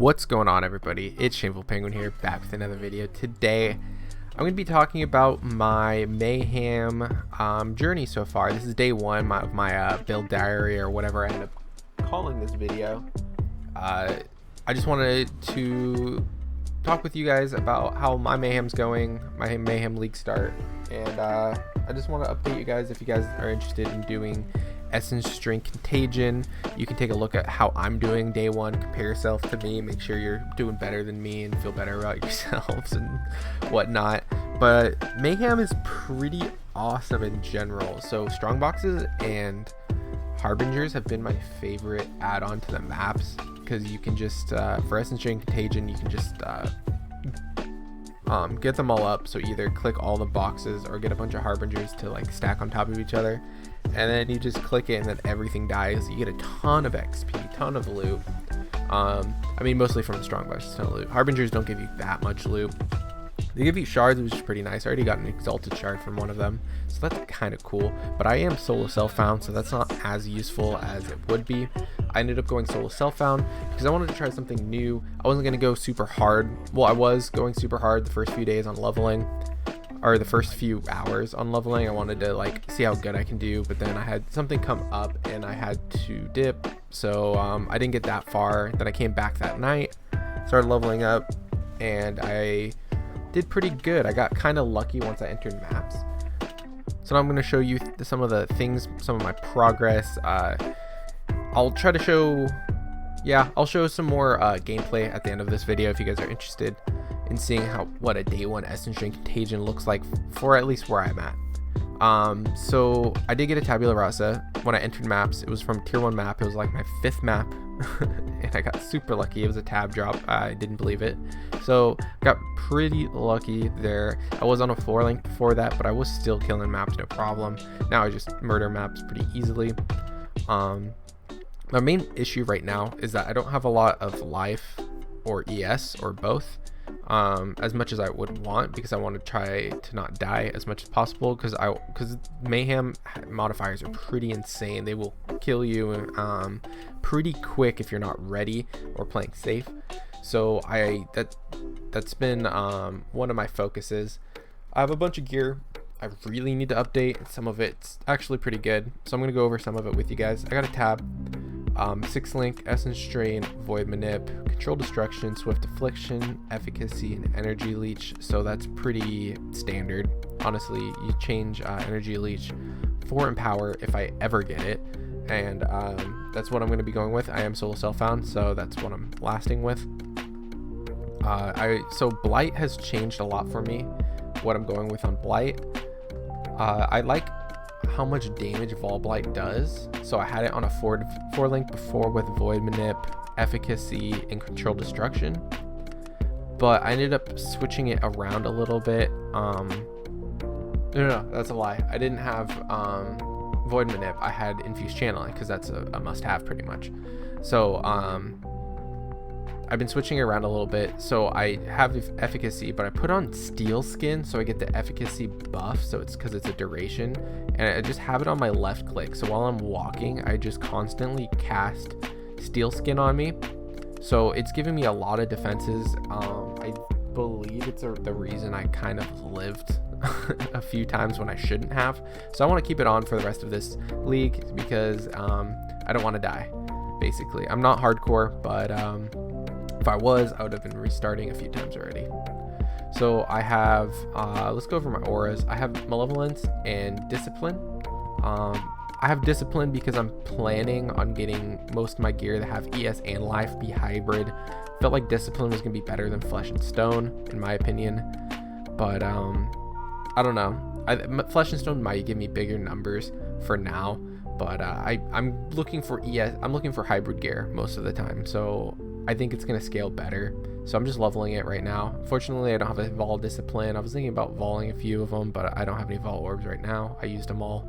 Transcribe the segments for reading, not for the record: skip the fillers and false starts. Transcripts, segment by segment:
What's going on, everybody? It's ShamefulPenguin here, back with another video. Today I'm going to be talking about my Mayhem journey so far. This is day one of my build diary, or whatever I end up calling this video. I just wanted to talk with you guys about how my Mayhem's going, my Mayhem League start, and I just want to update you guys. If you guys are interested in doing Essence Strain Contagion, you can take a look at how I'm doing day one, compare yourself to me, make sure you're doing better than me and feel better about yourselves and whatnot. But Mayhem is pretty awesome in general. So strongboxes and harbingers have been my favorite add-on to the maps, because you can just for Essence Strain Contagion, you can just get them all up. So either click all the boxes or get a bunch of harbingers to like stack on top of each other, and then you just click it and then everything dies. You get a ton of XP, ton of loot. I mean, mostly from the strongbox, ton of loot. Harbingers don't give you that much loot. They give you shards, which is pretty nice. I already got an exalted shard from one of them, so that's kind of cool. But I am solo self-found, so that's not as useful as it would be. I ended up going solo self-found because I wanted to try something new. I wasn't going to go super hard. Well, I was going super hard the first few days on leveling, or the first few hours on leveling. I wanted to like see how good I can do, but then I had something come up and I had to dip, so I didn't get that far. Then I came back that night, started leveling up, and I did pretty good. I got kind of lucky once I entered maps. So now I'm going to show you some of the things, some of my progress. I'll try to show, I'll show some more gameplay at the end of this video if you guys are interested in seeing what a day one Essence Strain Contagion looks like for at least where I'm at. So I did get a tabula rasa when I entered maps. It was from tier 1 map. It was like my 5th map and I got super lucky. It was a tab drop. I didn't believe it, so got pretty lucky there. I was on a floor length before that, but I was still killing maps no problem. Now I just murder maps pretty easily. My main issue right now is that I don't have a lot of life or ES or both, as much as I would want, because I want to try to not die as much as possible, because Mayhem modifiers are pretty insane. They will kill you pretty quick if you're not ready or playing safe. So that's been one of my focuses. I have a bunch of gear I really need to update. Some of it's actually pretty good, so I'm gonna go over some of it with you guys. I got a tab, 6 link, Essence Strain, Void Manip, Control Destruction, Swift Affliction, Efficacy, and Energy Leech. So that's pretty standard. Honestly, you change Energy Leech for Empower if I ever get it, and that's what I'm going to be going with. I am solo self-found, so that's what I'm lasting with. So Blight has changed a lot for me, what I'm going with on Blight. I like how much damage Vol Blight does, so I had it on a 4 link before with Void Manip, Efficacy, and Control Destruction, but I ended up switching it around a little bit. No, that's a lie. I didn't have Void Manip. I had Infused Channeling, because that's a must-have pretty much. So I've been switching it around a little bit. So I have Efficacy, but I put on Steel Skin so I get the Efficacy buff, so it's because it's a duration, and I just have it on my left click. So while I'm walking, I just constantly cast Steel Skin on me, so it's giving me a lot of defenses. I believe it's the reason I kind of lived a few times when I shouldn't have. So I want to keep it on for the rest of this league, because I don't want to die, basically. I'm not hardcore, but if I was, I would have been restarting a few times already. So I have, let's go over my auras. I have Malevolence and Discipline. I have Discipline because I'm planning on getting most of my gear that have ES and Life be hybrid. Felt like Discipline was going to be better than Flesh and Stone, in my opinion. But I don't know. Flesh and Stone might give me bigger numbers for now, but I'm looking for ES. I'm looking for hybrid gear most of the time, so I think it's going to scale better. So I'm just leveling it right now. Fortunately, I don't have a Vol Discipline. I was thinking about voling a few of them, but I don't have any Vol Orbs right now. I used them all.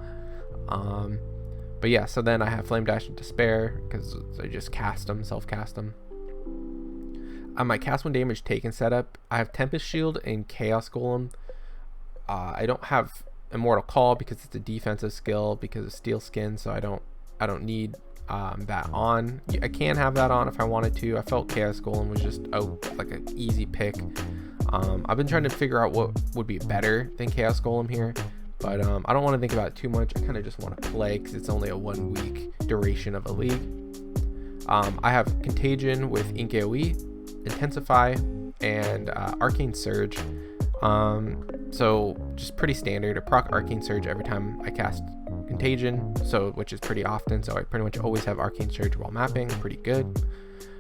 But yeah, so then I have Flame Dash and Despair, because I just cast them, self-cast them. On my cast 1 damage taken setup, I have Tempest Shield and Chaos Golem. I don't have Immortal Call because it's a defensive skill because of Steel Skin, so I don't need that on. I can have that on if I wanted to. I felt Chaos Golem was just like an easy pick. I've been trying to figure out what would be better than Chaos Golem here, but I don't want to think about it too much. I kind of just want to play because it's only a 1 week duration of a league. I have Contagion with Ink AoE, Intensify, and Arcane Surge. So just pretty standard. I proc Arcane Surge every time I cast Contagion, which is pretty often, so I pretty much always have Arcane Surge while mapping. Pretty good.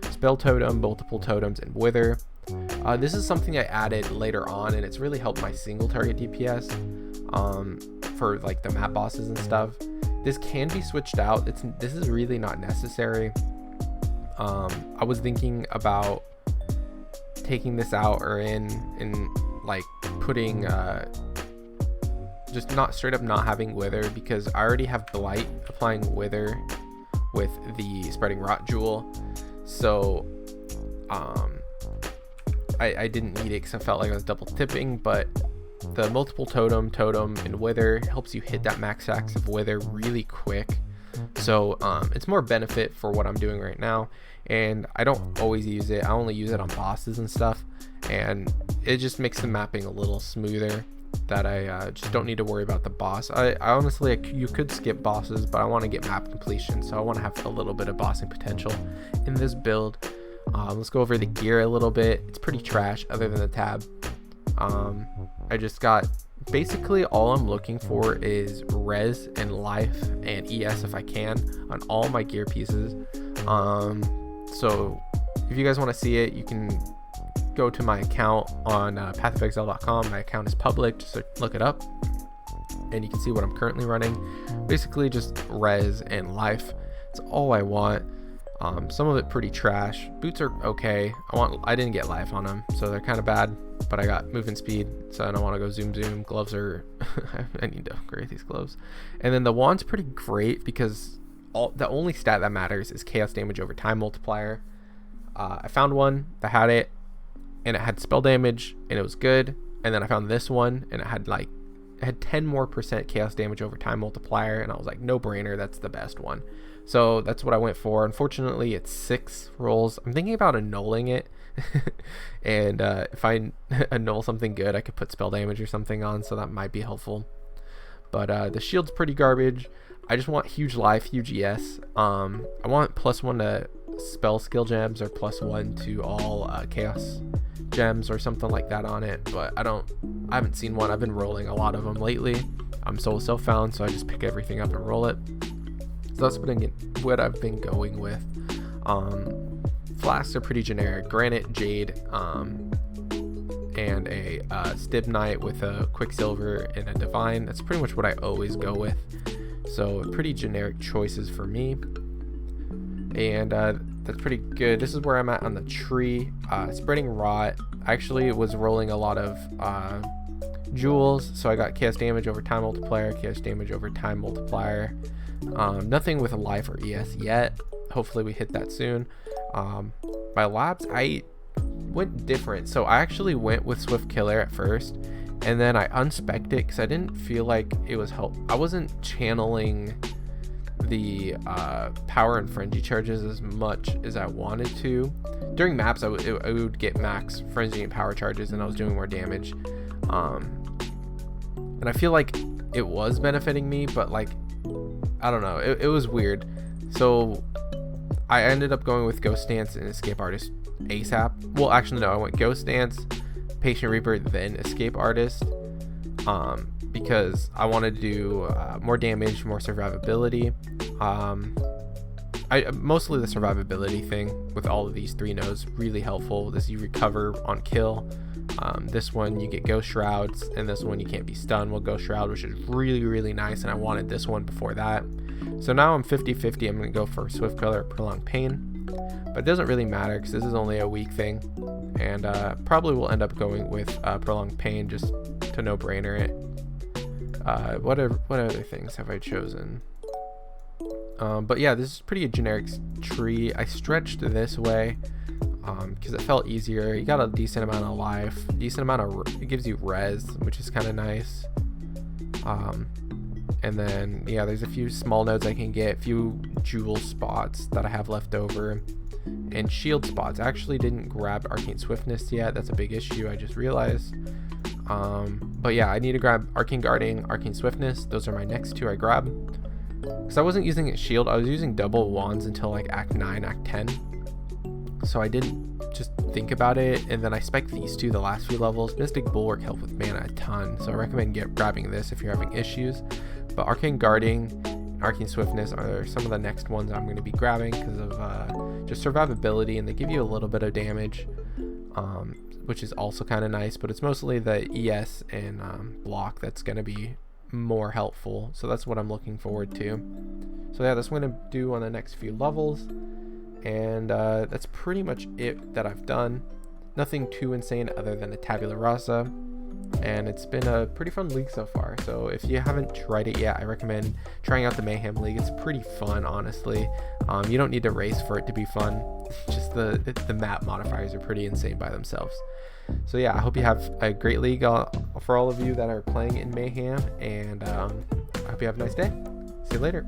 Spell Totem, multiple totems, and Wither. This is something I added later on, and it's really helped my single target DPS for like the map bosses and stuff. This can be switched out. This is really not necessary. I was thinking about taking this out or in like putting just not straight up not having Wither, because I already have Blight applying Wither with the Spreading Rot Jewel. So I didn't need it because I felt like I was double tipping, but the multiple totem, and Wither helps you hit that max stacks of Wither really quick. So it's more benefit for what I'm doing right now, and I don't always use it. I only use it on bosses and stuff, and it just makes the mapping a little smoother, that I just don't need to worry about the boss. I honestly, you could skip bosses, but I want to get map completion, so I want to have a little bit of bossing potential in this build. Let's go over the gear a little bit. It's pretty trash other than the tab. I just got, basically all I'm looking for is res and life and ES if I can on all my gear pieces. So if you guys want to see it, you can go to my account on pathofexile.com. My account is public, so look it up and you can see what I'm currently running. Basically just res and life. That's all I want. Some of it pretty trash. Boots are okay. I didn't get life on them, so they're kind of bad, but I got movement speed, so I don't want to go zoom. Gloves are I need to upgrade these gloves. And then the wand's pretty great because the only stat that matters is chaos damage over time multiplier. I found one that had it, and it had spell damage, and it was good. And then I found this one, and it had 10% more chaos damage over time multiplier, and I was like, no brainer, that's the best one. So that's what I went for. Unfortunately, it's 6 rolls. I'm thinking about annulling it, and if I annul something good, I could put spell damage or something on, so that might be helpful. But the shield's pretty garbage. I just want huge life, huge ES. I want +1 to spell skill gems or +1 to all chaos gems or something like that on it, but I haven't seen one. I've been rolling a lot of them lately. I'm so found, so I just pick everything up and roll it. So that's what I've been going with. Flasks are pretty generic: granite, jade, and a stib knight with a quicksilver and a divine. That's pretty much what I always go with, so pretty generic choices for me. And that's pretty good. This is where I'm at on the tree. Spreading Rot, I actually was rolling a lot of jewels, so I got chaos damage over time multiplier, chaos damage over time multiplier. Nothing with a life or ES yet. Hopefully we hit that soon. My labs, I went different. So I actually went with Swift Killer at first, and then I unspec'd it because I didn't feel like it was I wasn't channeling the power and frenzy charges as much as I wanted to. During maps I would get max frenzy and power charges, and I was doing more damage, and I feel like it was benefiting me, but like, I don't know, it was weird. So I ended up going with Ghost Dance and Escape Artist ASAP. Well, actually no, I went Ghost Dance, Patient Reaper, then Escape Artist, because I wanted to do more damage, more survivability. Mostly the survivability thing with all of these 3 nodes, really helpful. This you recover on kill. This one you get Ghost Shrouds, and this one you can't be stunned with Ghost Shroud, which is really nice, and I wanted this one before that. So now I'm 50-50. I'm going to go for Swift Killer or Prolonged Pain, but it doesn't really matter because this is only a week thing, and probably will end up going with Prolonged Pain just to no-brainer it. What other things have I chosen? But yeah, this is pretty a generic tree. I stretched this way because it felt easier. You got a decent amount of life, it gives you res, which is kind of nice. And then yeah, there's a few small nodes I can get, a few jewel spots that I have left over, and shield spots. I actually didn't grab Arcane Swiftness yet. That's a big issue, I just realized. But yeah, I need to grab Arcane Guarding, Arcane Swiftness. Those are my next two I grab. Because I wasn't using a shield, I was using double wands until like Act 9, Act 10. So I didn't just think about it, and then I spiked these two the last few levels. Mystic Bulwark helped with mana a ton, so I recommend grabbing this if you're having issues. But Arcane Guarding, Arcane Swiftness are some of the next ones I'm going to be grabbing because of just survivability, and they give you a little bit of damage, which is also kind of nice, but it's mostly the ES and block that's going to be more helpful. So that's what I'm looking forward to. So yeah, that's what I'm going to do on the next few levels. And that's pretty much it that I've done. Nothing too insane other than a tabula rasa, and it's been a pretty fun league so far. So if you haven't tried it yet, I recommend trying out the Mayhem League. It's pretty fun, honestly. You don't need to race for it to be fun. Just the map modifiers are pretty insane by themselves. So yeah, I hope you have a great league for all of you that are playing in Mayhem, and I hope you have a nice day. See you later.